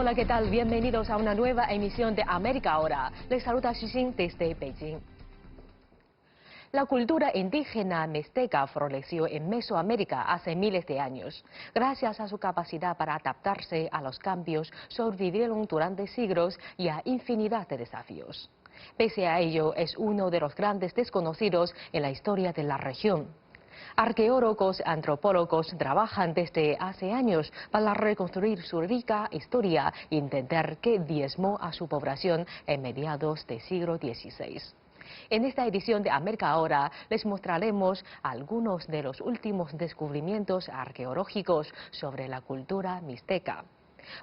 Hola, ¿qué tal? Bienvenidos a una nueva emisión de América Ahora. Les saluda Xixin desde Beijing. La cultura indígena mixteca floreció en Mesoamérica hace miles de años. Gracias a su capacidad para adaptarse a los cambios, sobrevivieron durante siglos y a infinidad de desafíos. Pese a ello, es uno de los grandes desconocidos en la historia de la región. Arqueólogos y antropólogos trabajan desde hace años para reconstruir su rica historia y entender qué diezmó a su población en mediados del siglo XVI. En esta edición de América Ahora les mostraremos algunos de los últimos descubrimientos arqueológicos sobre la cultura mixteca.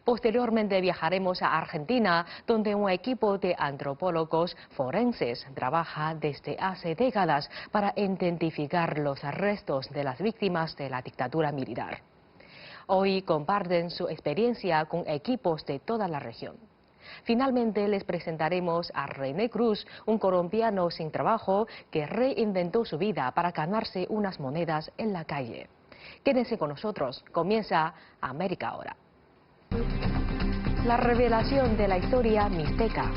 Posteriormente viajaremos a Argentina, donde un equipo de antropólogos forenses trabaja desde hace décadas para identificar los restos de las víctimas de la dictadura militar. Hoy comparten su experiencia con equipos de toda la región. Finalmente les presentaremos a René Cruz, un colombiano sin trabajo que reinventó su vida para ganarse unas monedas en la calle. Quédense con nosotros, comienza América Ahora. La revelación de la historia mixteca.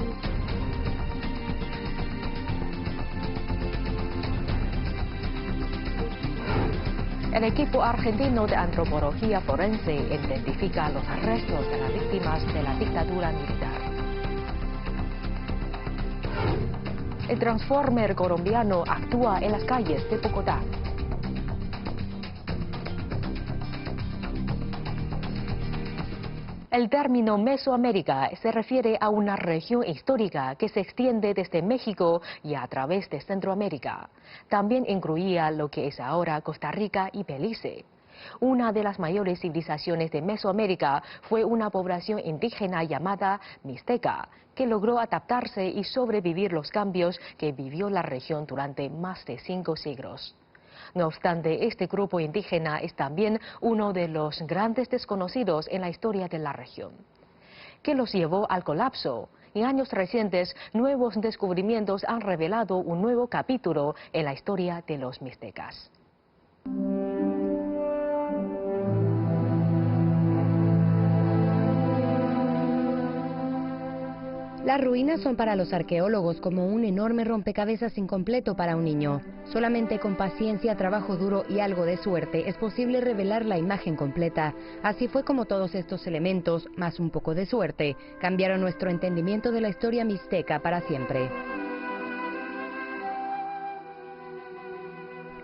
El equipo argentino de antropología forense identifica los restos de las víctimas de la dictadura militar. El Transformer colombiano actúa en las calles de Bogotá. El término Mesoamérica se refiere a una región histórica que se extiende desde México y a través de Centroamérica. También incluía lo que es ahora Costa Rica y Belice. Una de las mayores civilizaciones de Mesoamérica fue una población indígena llamada mixteca, que logró adaptarse y sobrevivir los cambios que vivió la región durante más de 5 siglos. No obstante, este grupo indígena es también uno de los grandes desconocidos en la historia de la región. ¿Qué los llevó al colapso? En años recientes, nuevos descubrimientos han revelado un nuevo capítulo en la historia de los mixtecas. Las ruinas son para los arqueólogos como un enorme rompecabezas incompleto para un niño. Solamente con paciencia, trabajo duro y algo de suerte es posible revelar la imagen completa. Así fue como todos estos elementos, más un poco de suerte, cambiaron nuestro entendimiento de la historia mixteca para siempre.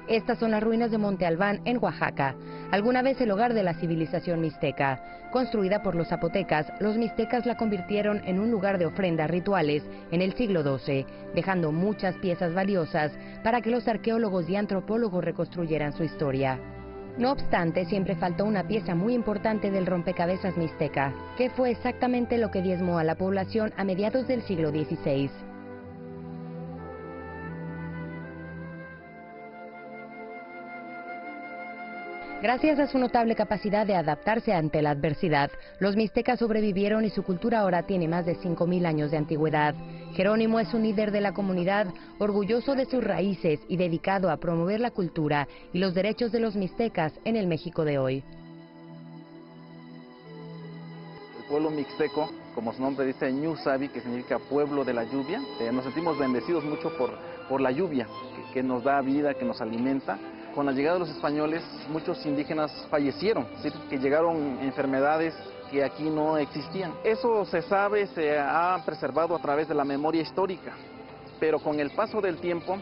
Estas son las ruinas de Monte Albán, en Oaxaca, alguna vez el hogar de la civilización mixteca. Construida por los zapotecas, los mixtecas la convirtieron en un lugar de ofrendas rituales en el siglo XII, dejando muchas piezas valiosas para que los arqueólogos y antropólogos reconstruyeran su historia. No obstante, siempre faltó una pieza muy importante del rompecabezas mixteca, que fue exactamente lo que diezmó a la población a mediados del siglo XVI. Gracias a su notable capacidad de adaptarse ante la adversidad, los mixtecas sobrevivieron y su cultura ahora tiene más de 5000 años de antigüedad. Jerónimo es un líder de la comunidad, orgulloso de sus raíces y dedicado a promover la cultura y los derechos de los mixtecas en el México de hoy. El pueblo mixteco, como su nombre dice, Ñusabi, que significa pueblo de la lluvia, nos sentimos bendecidos mucho por la lluvia, que nos da vida, que nos alimenta. Con la llegada de los españoles, muchos indígenas fallecieron, ¿sí? Que llegaron enfermedades que aquí no existían. Eso se sabe, se ha preservado a través de la memoria histórica, pero con el paso del tiempo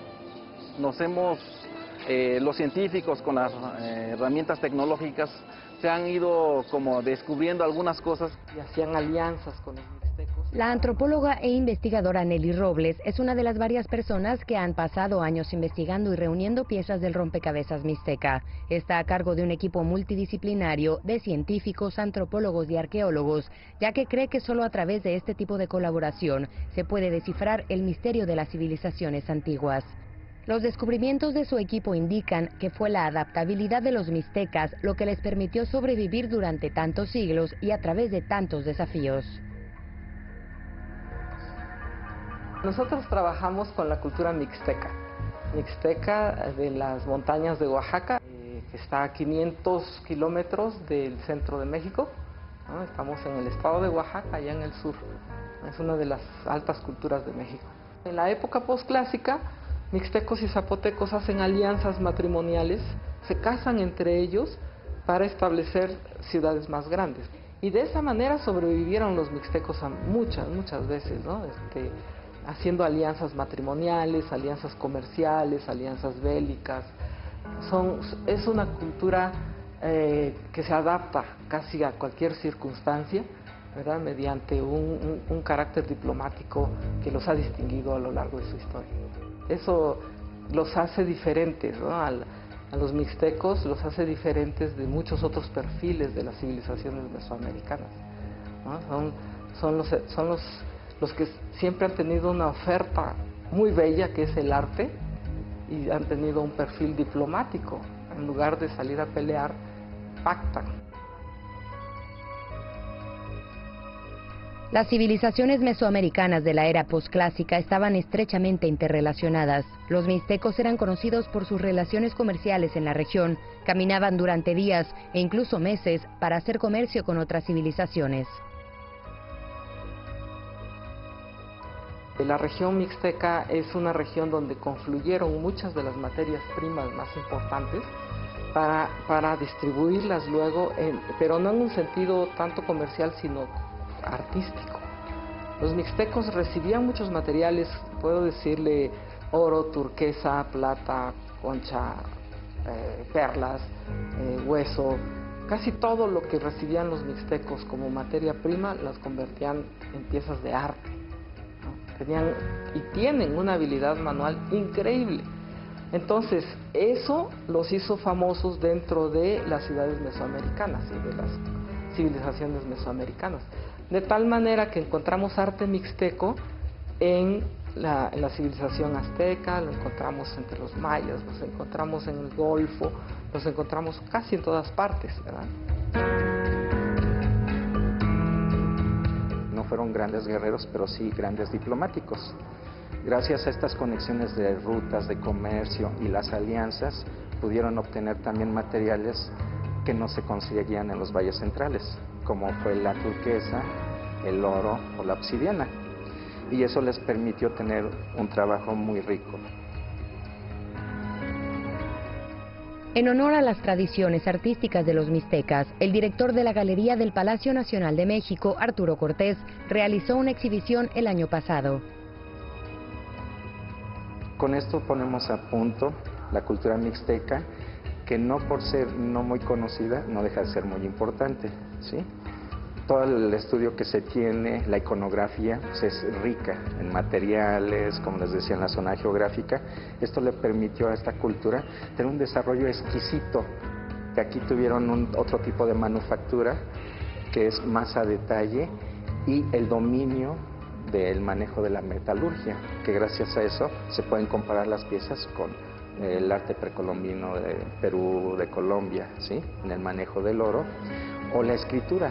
los científicos con las herramientas tecnológicas se han ido como descubriendo algunas cosas y hacían alianzas con los mixtecos. La antropóloga e investigadora Nelly Robles es una de las varias personas que han pasado años investigando y reuniendo piezas del rompecabezas mixteca. Está a cargo de un equipo multidisciplinario de científicos, antropólogos y arqueólogos, ya que cree que solo a través de este tipo de colaboración se puede descifrar el misterio de las civilizaciones antiguas. Los descubrimientos de su equipo indican que fue la adaptabilidad de los mixtecas lo que les permitió sobrevivir durante tantos siglos y a través de tantos desafíos. Nosotros trabajamos con la cultura mixteca de las montañas de Oaxaca, que está a 500 kilómetros del centro de México. ¿no? Estamos en el estado de Oaxaca, allá en el sur. Es una de las altas culturas de México. En la época posclásica, mixtecos y zapotecos hacen alianzas matrimoniales, se casan entre ellos para establecer ciudades más grandes. Y de esa manera sobrevivieron los mixtecos muchas veces, ¿no? Haciendo alianzas matrimoniales, alianzas comerciales, alianzas bélicas. Es una cultura que se adapta casi a cualquier circunstancia, ¿verdad? Mediante un carácter diplomático que los ha distinguido a lo largo de su historia. Eso los hace diferentes, ¿no? A los mixtecos los hace diferentes de muchos otros perfiles de las civilizaciones mesoamericanas, ¿no? Son los que siempre han tenido una oferta muy bella, que es el arte, y han tenido un perfil diplomático. En lugar de salir a pelear, pactan. Las civilizaciones mesoamericanas de la era posclásica estaban estrechamente interrelacionadas. Los mixtecos eran conocidos por sus relaciones comerciales en la región, caminaban durante días e incluso meses para hacer comercio con otras civilizaciones. La región mixteca es una región donde confluyeron muchas de las materias primas más importantes para distribuirlas luego, pero no en un sentido tanto comercial, sino artístico. Los mixtecos recibían muchos materiales, puedo decirle oro, turquesa, plata, concha, perlas, hueso. Casi todo lo que recibían los mixtecos como materia prima las convertían en piezas de arte, ¿no? Tenían y tienen una habilidad manual increíble. Entonces, eso los hizo famosos dentro de las ciudades mesoamericanas y de las civilizaciones mesoamericanas. De tal manera que encontramos arte mixteco en la civilización azteca, lo encontramos entre los mayas, los encontramos en el Golfo, los encontramos casi en todas partes, ¿verdad? No fueron grandes guerreros, pero sí grandes diplomáticos. Gracias a estas conexiones de rutas de comercio y las alianzas, pudieron obtener también materiales que no se conseguían en los valles centrales, como fue la turquesa, el oro o la obsidiana. Y eso les permitió tener un trabajo muy rico. En honor a las tradiciones artísticas de los mixtecas, el director de la Galería del Palacio Nacional de México, Arturo Cortés, realizó una exhibición el año pasado. Con esto ponemos a punto la cultura mixteca, que no por ser no muy conocida, no deja de ser muy importante, ¿sí? Todo el estudio que se tiene, la iconografía, pues es rica en materiales, como les decía, en la zona geográfica. Esto le permitió a esta cultura tener un desarrollo exquisito, que aquí tuvieron otro tipo de manufactura, que es más a detalle, y el dominio del manejo de la metalurgia, que gracias a eso se pueden comparar las piezas con el arte precolombino de Perú, de Colombia, ¿sí? En el manejo del oro, o la escritura.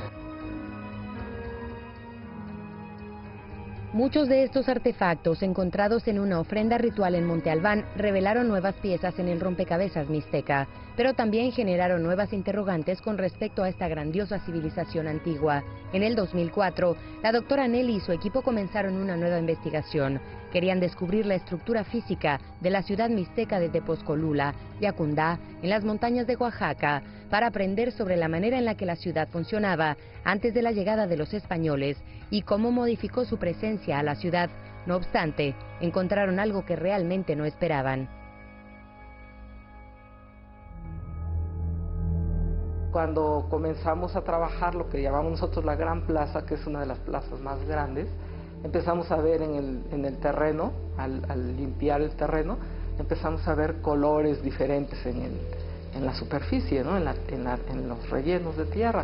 Muchos de estos artefactos encontrados en una ofrenda ritual en Monte Albán revelaron nuevas piezas en el rompecabezas mixteca, pero también generaron nuevas interrogantes con respecto a esta grandiosa civilización antigua. En el 2004, la doctora Nelly y su equipo comenzaron una nueva investigación. Querían descubrir la estructura física de la ciudad mixteca de Tepozcolula, Yacundá, en las montañas de Oaxaca, para aprender sobre la manera en la que la ciudad funcionaba antes de la llegada de los españoles y cómo modificó su presencia a la ciudad. No obstante, encontraron algo que realmente no esperaban. Cuando comenzamos a trabajar lo que llamamos nosotros la Gran Plaza, que es una de las plazas más grandes, empezamos a ver en el terreno, al limpiar el terreno, empezamos a ver colores diferentes en la superficie, ¿no? en los rellenos de tierra.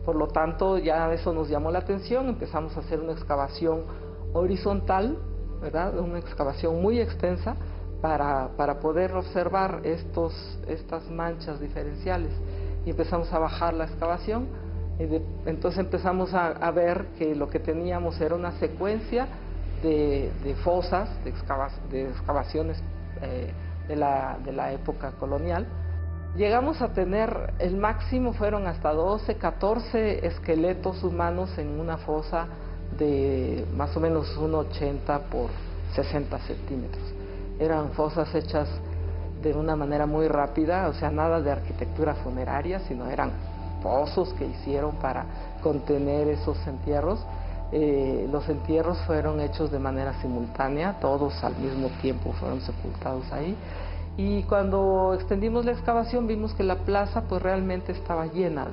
Por lo tanto, ya eso nos llamó la atención, empezamos a hacer una excavación horizontal, ¿verdad? Una excavación muy extensa para poder observar estas manchas diferenciales. Y empezamos a bajar la excavación, entonces empezamos a ver que lo que teníamos era una secuencia de fosas, de excavaciones de la época colonial. Llegamos a tener, el máximo fueron hasta 12, 14 esqueletos humanos en una fosa de más o menos 1,80 por 60 centímetros. Eran fosas hechas de una manera muy rápida, o sea, nada de arquitectura funeraria, sino eran pozos que hicieron para contener esos entierros. Los entierros fueron hechos de manera simultánea, todos al mismo tiempo fueron sepultados ahí. Y cuando extendimos la excavación vimos que la plaza pues realmente estaba llena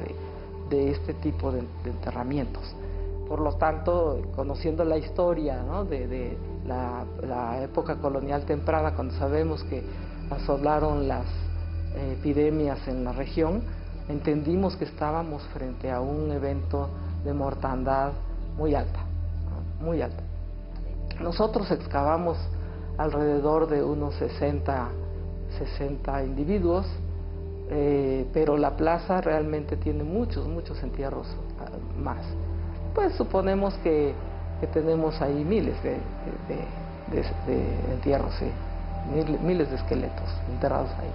de este tipo de enterramientos. Por lo tanto, conociendo la historia, ¿no?, de la época colonial temprana, cuando sabemos que asolaron las epidemias en la región, entendimos que estábamos frente a un evento de mortandad muy alta, ¿no?, muy alta. Nosotros excavamos alrededor de unos 60 individuos, pero la plaza realmente tiene muchos entierros más. Pues suponemos que tenemos ahí miles de entierros, ¿sí?, miles de esqueletos enterrados ahí.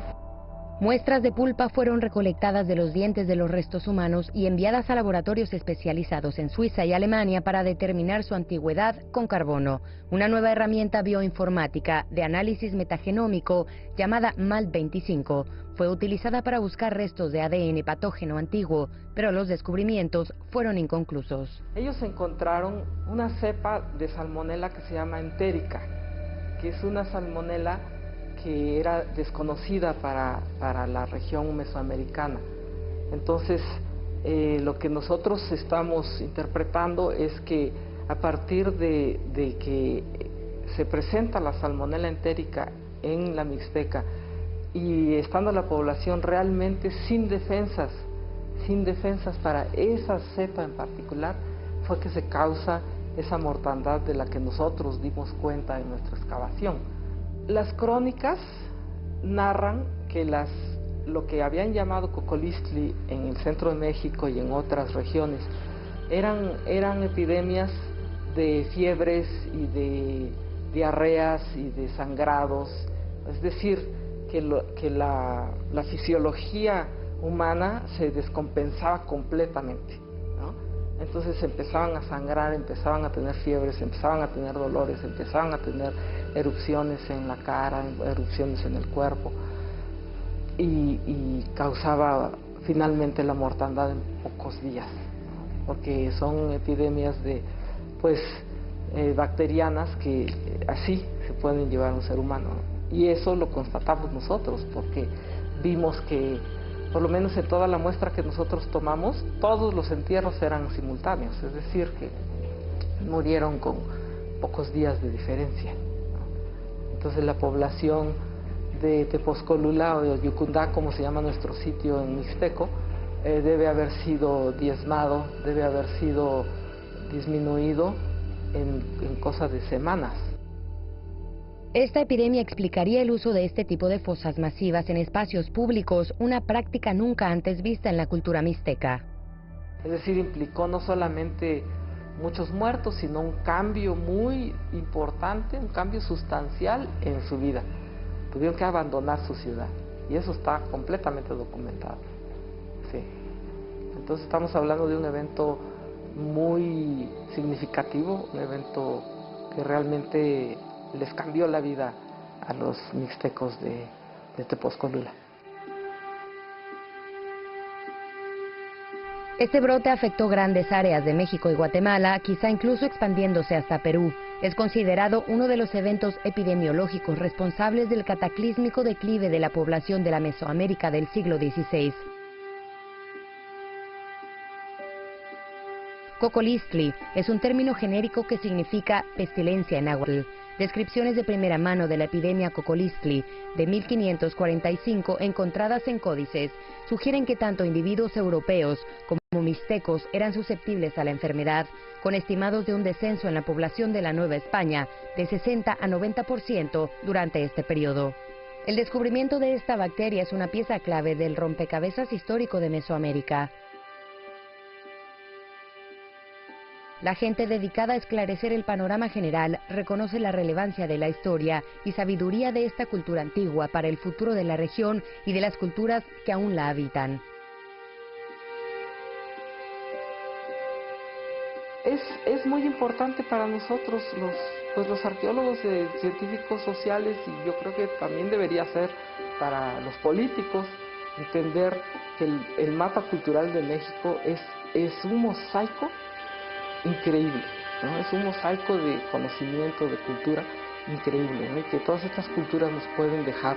Muestras de pulpa fueron recolectadas de los dientes de los restos humanos y enviadas a laboratorios especializados en Suiza y Alemania para determinar su antigüedad con carbono. Una nueva herramienta bioinformática de análisis metagenómico llamada MALT25 fue utilizada para buscar restos de ADN patógeno antiguo, pero los descubrimientos fueron inconclusos. Ellos encontraron una cepa de salmonela que se llama entérica, que es una salmonela que era desconocida para la región mesoamericana. Entonces, lo que nosotros estamos interpretando es que a partir de que se presenta la salmonela entérica en la Mixteca y estando la población realmente sin defensas para esa cepa en particular, fue que se causa esa mortandad de la que nosotros dimos cuenta en nuestra excavación. Las crónicas narran que lo que habían llamado cocolistli en el centro de México y en otras regiones eran epidemias de fiebres y de diarreas y de sangrados, es decir, que la fisiología humana se descompensaba completamente, ¿no? Entonces empezaban a sangrar, empezaban a tener fiebres, empezaban a tener dolores, empezaban a tener erupciones en la cara, erupciones en el cuerpo, y causaba finalmente la mortandad en pocos días, ¿no?, porque son epidemias bacterianas que así se pueden llevar a un ser humano, ¿no? Y eso lo constatamos nosotros, porque vimos que por lo menos en toda la muestra que nosotros tomamos, todos los entierros eran simultáneos, es decir, que murieron con pocos días de diferencia, ¿no? Entonces la población de Tepozcolula o de Yucundá, como se llama nuestro sitio en Mixteco, debe haber sido diezmado, debe haber sido disminuido en cosa de semanas. Esta epidemia explicaría el uso de este tipo de fosas masivas en espacios públicos, una práctica nunca antes vista en la cultura mixteca. Es decir, implicó no solamente muchos muertos, sino un cambio muy importante, un cambio sustancial en su vida. Tuvieron que abandonar su ciudad y eso está completamente documentado. Sí. Entonces estamos hablando de un evento muy significativo, un evento que realmente les cambió la vida a los mixtecos de Tepozcolula. Este brote afectó grandes áreas de México y Guatemala, quizá incluso expandiéndose hasta Perú. Es considerado uno de los eventos epidemiológicos responsables del cataclísmico declive de la población de la Mesoamérica del siglo XVI. Cocolistli es un término genérico que significa pestilencia en náhuatl. Descripciones de primera mano de la epidemia Cocolistli de 1545 encontradas en códices sugieren que tanto individuos europeos como mixtecos eran susceptibles a la enfermedad, con estimados de un descenso en la población de la Nueva España de 60 a 90% durante este periodo. El descubrimiento de esta bacteria es una pieza clave del rompecabezas histórico de Mesoamérica. La gente dedicada a esclarecer el panorama general reconoce la relevancia de la historia y sabiduría de esta cultura antigua para el futuro de la región y de las culturas que aún la habitan. Es muy importante para nosotros, los arqueólogos, científicos sociales, y yo creo que también debería ser para los políticos, entender que el mapa cultural de México es un mosaico increíble, ¿no? Es un mosaico de conocimiento, de cultura increíble, ¿no? Y que todas estas culturas nos pueden dejar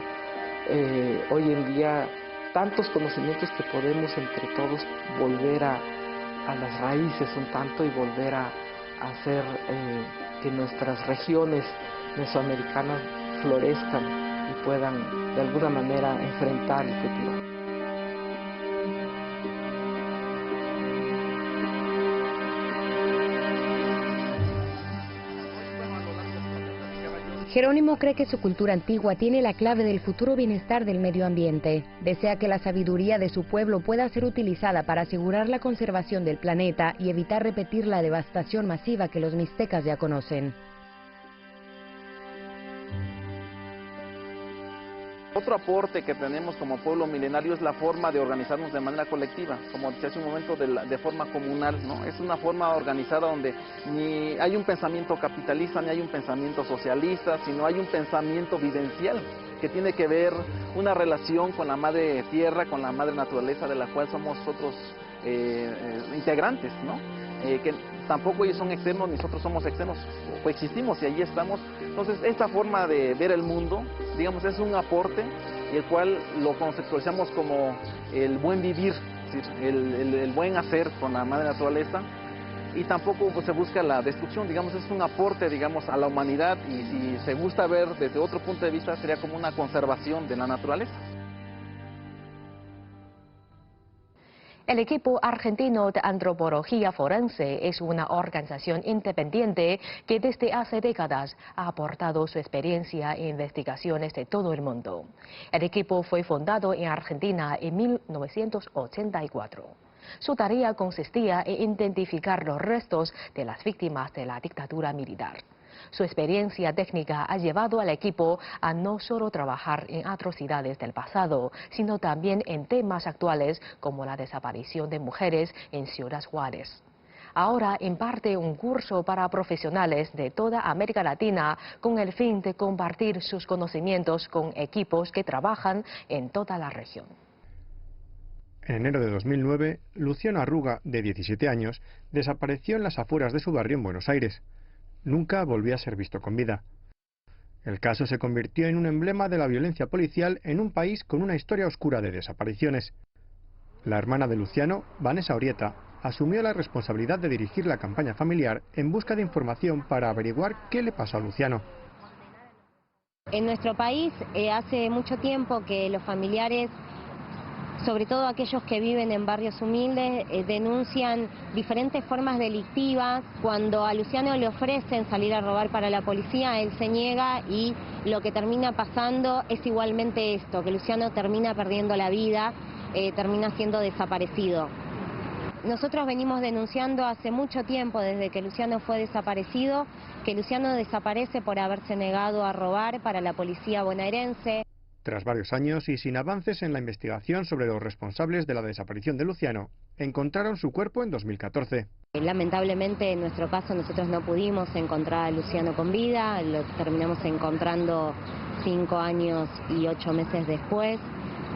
hoy en día tantos conocimientos que podemos entre todos volver a las raíces un tanto y volver a hacer que nuestras regiones mesoamericanas florezcan y puedan de alguna manera enfrentar el futuro. Jerónimo cree que su cultura antigua tiene la clave del futuro bienestar del medio ambiente. Desea que la sabiduría de su pueblo pueda ser utilizada para asegurar la conservación del planeta y evitar repetir la devastación masiva que los mixtecas ya conocen. Otro aporte que tenemos como pueblo milenario es la forma de organizarnos de manera colectiva, como decía hace un momento, de forma comunal, ¿no? Es una forma organizada donde ni hay un pensamiento capitalista, ni hay un pensamiento socialista, sino hay un pensamiento vivencial que tiene que ver una relación con la madre tierra, con la madre naturaleza, de la cual somos nosotros integrantes, ¿no? Que tampoco ellos son externos, ni nosotros somos externos, coexistimos y allí estamos. Entonces, esta forma de ver el mundo, digamos, es un aporte, y el cual lo conceptualizamos como el buen vivir, es decir, el buen hacer con la madre naturaleza, y tampoco pues, se busca la destrucción, digamos, es un aporte, digamos, a la humanidad, y si se gusta ver desde otro punto de vista, sería como una conservación de la naturaleza. El equipo argentino de antropología forense es una organización independiente que desde hace décadas ha aportado su experiencia en investigaciones de todo el mundo. El equipo fue fundado en Argentina en 1984. Su tarea consistía en identificar los restos de las víctimas de la dictadura militar. Su experiencia técnica ha llevado al equipo a no solo trabajar en atrocidades del pasado, sino también en temas actuales como la desaparición de mujeres en Ciudad Juárez. Ahora imparte un curso para profesionales de toda América Latina con el fin de compartir sus conocimientos con equipos que trabajan en toda la región. En enero de 2009, Luciano Arruga, de 17 años, desapareció en las afueras de su barrio en Buenos Aires. Nunca volvió a ser visto con vida. El caso se convirtió en un emblema de la violencia policial en un país con una historia oscura de desapariciones. La hermana de Luciano, Vanessa Orieta, asumió la responsabilidad de dirigir la campaña familiar en busca de información para averiguar qué le pasó a Luciano. En nuestro país hace mucho tiempo que los familiares, sobre todo aquellos que viven en barrios humildes, denuncian diferentes formas delictivas. Cuando a Luciano le ofrecen salir a robar para la policía, él se niega, y lo que termina pasando es igualmente esto, que Luciano termina perdiendo la vida, termina siendo desaparecido. Nosotros venimos denunciando hace mucho tiempo, desde que Luciano fue desaparecido, que Luciano desaparece por haberse negado a robar para la policía bonaerense. Tras varios años y sin avances en la investigación sobre los responsables de la desaparición de Luciano, encontraron su cuerpo en 2014. Lamentablemente, en nuestro caso, nosotros no pudimos encontrar a Luciano con vida, lo terminamos encontrando 5 años y 8 meses después,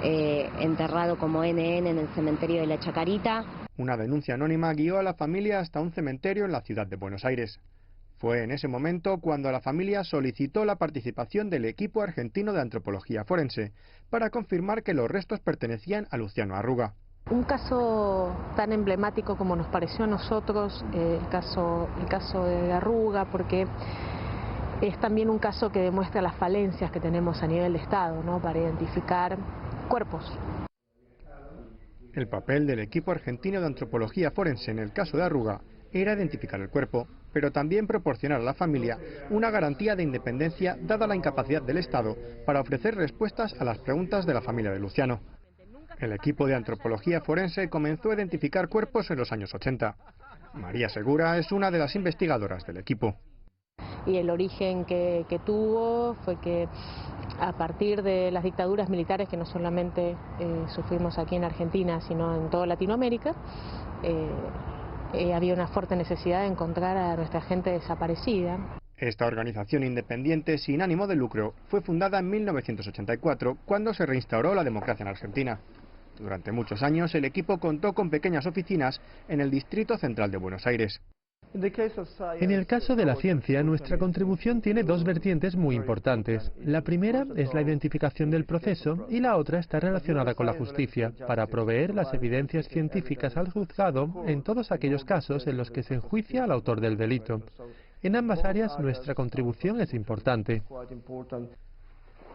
enterrado como NN en el cementerio de La Chacarita. Una denuncia anónima guió a la familia hasta un cementerio en la ciudad de Buenos Aires. Fue en ese momento cuando la familia solicitó la participación del equipo argentino de antropología forense para confirmar que los restos pertenecían a Luciano Arruga. Un caso tan emblemático como nos pareció a nosotros, el caso de Arruga, porque es también un caso que demuestra las falencias que tenemos a nivel de Estado, ¿no?, para identificar cuerpos. El papel del equipo argentino de antropología forense en el caso de Arruga era identificar el cuerpo, pero también proporcionar a la familia una garantía de independencia dada la incapacidad del Estado para ofrecer respuestas a las preguntas de la familia de Luciano. El equipo de antropología forense comenzó a identificar cuerpos en los años 80. María Segura es una de las investigadoras del equipo. Y el origen que tuvo fue que a partir de las dictaduras militares que no solamente sufrimos aquí en Argentina, sino en toda Latinoamérica, había una fuerte necesidad de encontrar a nuestra gente desaparecida. Esta organización independiente sin ánimo de lucro fue fundada en 1984, cuando se reinstauró la democracia en Argentina. Durante muchos años el equipo contó con pequeñas oficinas en el Distrito Central de Buenos Aires. En el caso de la ciencia, nuestra contribución tiene dos vertientes muy importantes. La primera es la identificación del proceso y la otra está relacionada con la justicia, para proveer las evidencias científicas al juzgado en todos aquellos casos en los que se enjuicia al autor del delito. En ambas áreas nuestra contribución es importante.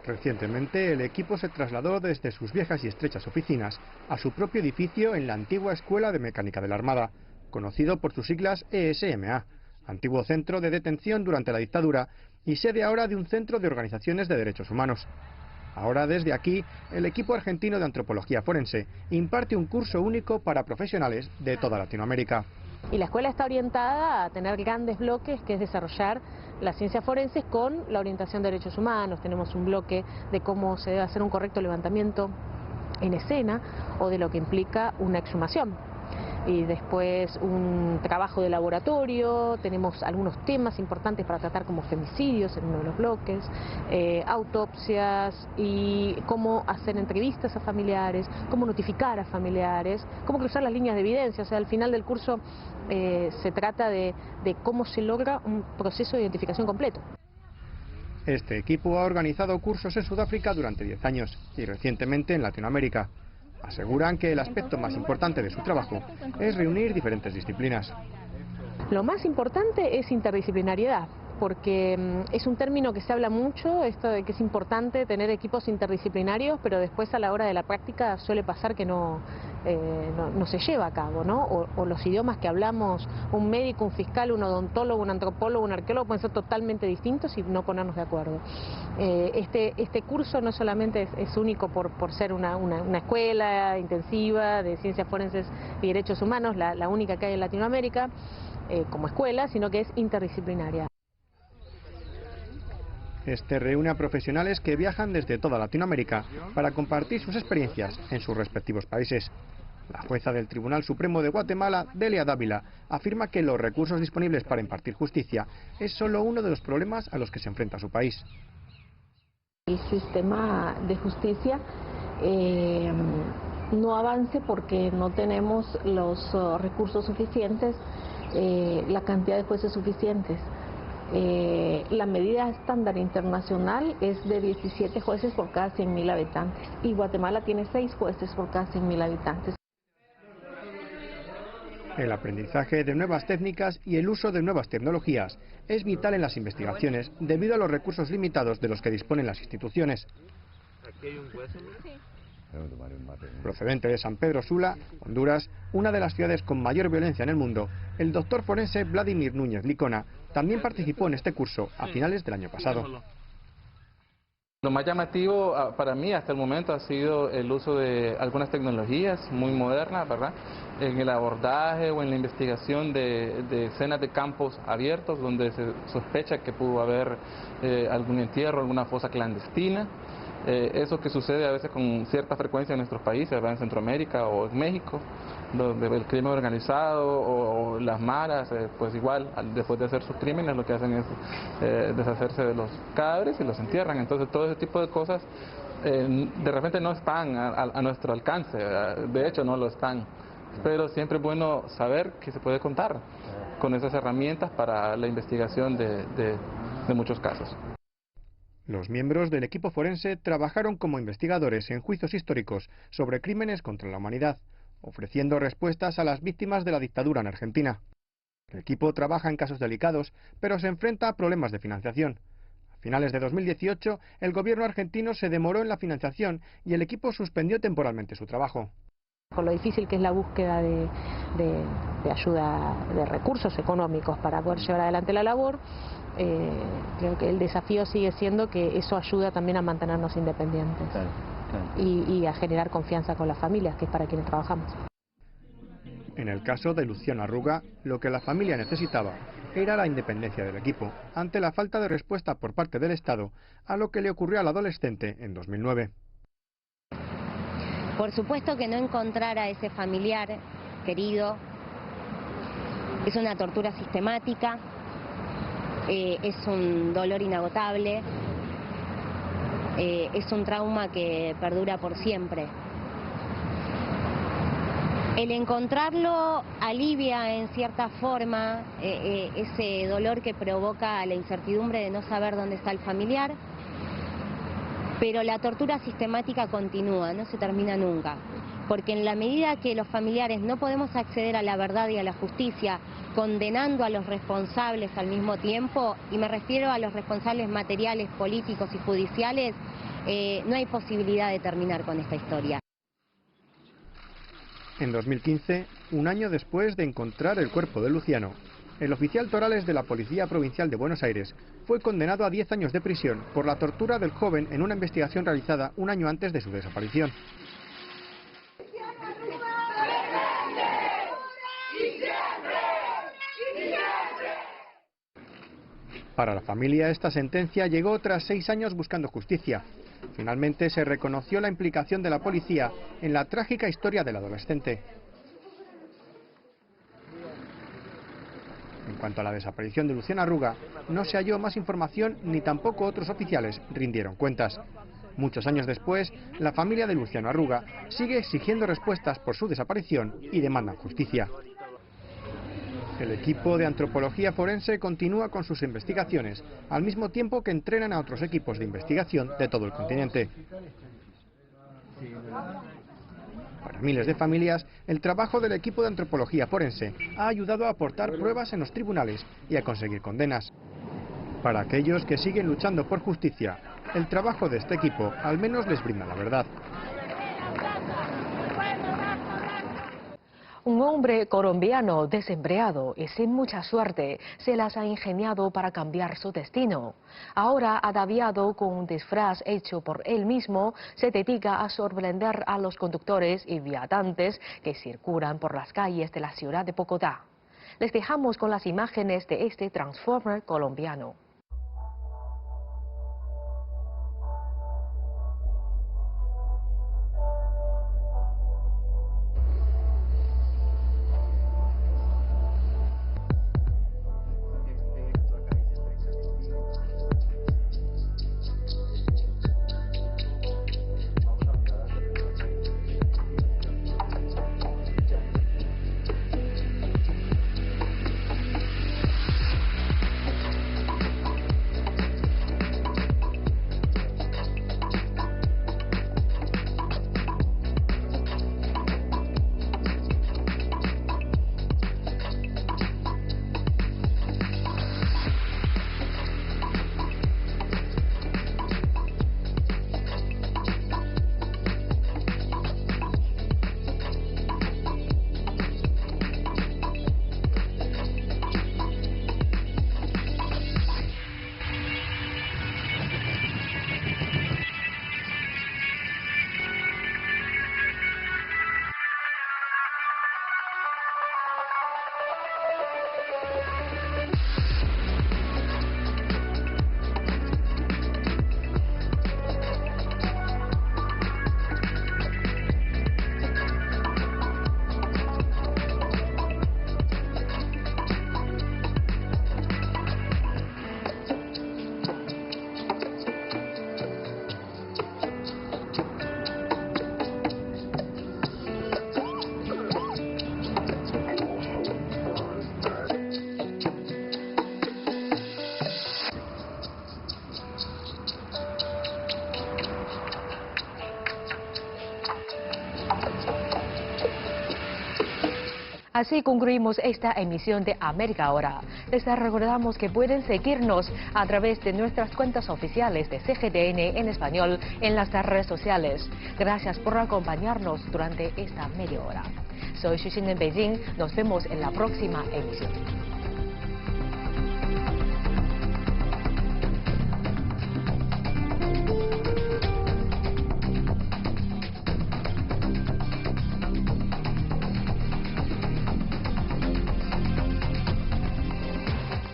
Recientemente el equipo se trasladó desde sus viejas y estrechas oficinas a su propio edificio en la antigua Escuela de Mecánica de la Armada, conocido por sus siglas ESMA, antiguo centro de detención durante la dictadura y sede ahora de un centro de organizaciones de derechos humanos. Ahora desde aquí, el equipo argentino de antropología forense imparte un curso único para profesionales de toda Latinoamérica. Y la escuela está orientada a tener grandes bloques, que es desarrollar las ciencias forenses con la orientación de derechos humanos. Tenemos un bloque de cómo se debe hacer un correcto levantamiento en escena o de lo que implica una exhumación. Y después un trabajo de laboratorio, tenemos algunos temas importantes para tratar como femicidios en uno de los bloques, autopsias y cómo hacer entrevistas a familiares, cómo notificar a familiares, cómo cruzar las líneas de evidencia. O sea, al final del curso se trata de cómo se logra un proceso de identificación completo. Este equipo ha organizado cursos en Sudáfrica durante 10 años y recientemente en Latinoamérica. Aseguran que el aspecto más importante de su trabajo es reunir diferentes disciplinas. Lo más importante es interdisciplinariedad, porque es un término que se habla mucho, esto de que es importante tener equipos interdisciplinarios, pero después a la hora de la práctica suele pasar que no se lleva a cabo, ¿no? O los idiomas que hablamos, un médico, un fiscal, un odontólogo, un antropólogo, un arqueólogo, pueden ser totalmente distintos y no ponernos de acuerdo. Este curso no solamente es único por ser una escuela intensiva de ciencias forenses y derechos humanos, la única que hay en Latinoamérica como escuela, sino que es interdisciplinaria. Este reúne a profesionales que viajan desde toda Latinoamérica para compartir sus experiencias en sus respectivos países. La jueza del Tribunal Supremo de Guatemala, Delia Dávila, afirma que los recursos disponibles para impartir justicia es solo uno de los problemas a los que se enfrenta su país. El sistema de justicia no avance porque no tenemos los recursos suficientes, la cantidad de jueces suficientes. La medida estándar internacional es de 17 jueces por cada 100.000 habitantes y Guatemala tiene 6 jueces por cada 100.000 habitantes. El aprendizaje de nuevas técnicas y el uso de nuevas tecnologías es vital en las investigaciones debido a los recursos limitados de los que disponen las instituciones. Procedente de San Pedro Sula, Honduras, una de las ciudades con mayor violencia en el mundo, el doctor forense Vladimir Núñez Licona también participó en este curso a finales del año pasado. Lo más llamativo para mí hasta el momento ha sido el uso de algunas tecnologías muy modernas, ¿verdad?, en el abordaje o en la investigación de escenas de campos abiertos donde se sospecha que pudo haber algún entierro, alguna fosa clandestina. Eso que sucede a veces con cierta frecuencia en nuestros países, ¿verdad?, en Centroamérica o en México, donde el crimen organizado o las maras, pues igual, después de hacer sus crímenes, lo que hacen es deshacerse de los cadáveres y los entierran. Entonces todo ese tipo de cosas de repente no están a nuestro alcance, de hecho no lo están, pero siempre es bueno saber que se puede contar con esas herramientas para la investigación de muchos casos. Los miembros del equipo forense trabajaron como investigadores en juicios históricos sobre crímenes contra la humanidad, ofreciendo respuestas a las víctimas de la dictadura en Argentina. El equipo trabaja en casos delicados, pero se enfrenta a problemas de financiación. A finales de 2018, el gobierno argentino se demoró en la financiación y el equipo suspendió temporalmente su trabajo. Por lo difícil que es la búsqueda de ayuda de recursos económicos para poder llevar adelante la labor, creo que el desafío sigue siendo que eso ayuda también a mantenernos independientes. Y a generar confianza con las familias, que es para quienes trabajamos. En el caso de Luciano Arruga, lo que la familia necesitaba era la independencia del equipo, ante la falta de respuesta por parte del Estado a lo que le ocurrió al adolescente en 2009. Por supuesto que no encontrar a ese familiar querido es una tortura sistemática, es un dolor inagotable, es un trauma que perdura por siempre. El encontrarlo alivia en cierta forma ese dolor que provoca la incertidumbre de no saber dónde está el familiar, pero la tortura sistemática continúa, no se termina nunca, porque en la medida que los familiares no podemos acceder a la verdad y a la justicia, condenando a los responsables al mismo tiempo, y me refiero a los responsables materiales, políticos y judiciales, no hay posibilidad de terminar con esta historia. En 2015, un año después de encontrar el cuerpo de Luciano, el oficial Torales de la Policía Provincial de Buenos Aires fue condenado a 10 años de prisión por la tortura del joven en una investigación realizada un año antes de su desaparición. Para la familia, esta sentencia llegó tras 6 años buscando justicia. Finalmente se reconoció la implicación de la policía en la trágica historia del adolescente. En cuanto a la desaparición de Luciano Arruga, no se halló más información ni tampoco otros oficiales rindieron cuentas. Muchos años después, la familia de Luciano Arruga sigue exigiendo respuestas por su desaparición y demandan justicia. El equipo de antropología forense continúa con sus investigaciones, al mismo tiempo que entrenan a otros equipos de investigación de todo el continente. Para miles de familias, el trabajo del equipo de antropología forense ha ayudado a aportar pruebas en los tribunales y a conseguir condenas. Para aquellos que siguen luchando por justicia, el trabajo de este equipo al menos les brinda la verdad. Un hombre colombiano desempleado y sin mucha suerte se las ha ingeniado para cambiar su destino. Ahora, ataviado con un disfraz hecho por él mismo, se dedica a sorprender a los conductores y viajantes que circulan por las calles de la ciudad de Bogotá. Les dejamos con las imágenes de este Transformer colombiano. Así concluimos esta emisión de América Ahora. Les recordamos que pueden seguirnos a través de nuestras cuentas oficiales de CGTN en español en las redes sociales. Gracias por acompañarnos durante esta media hora. Soy Xuxin en Beijing. Nos vemos en la próxima emisión.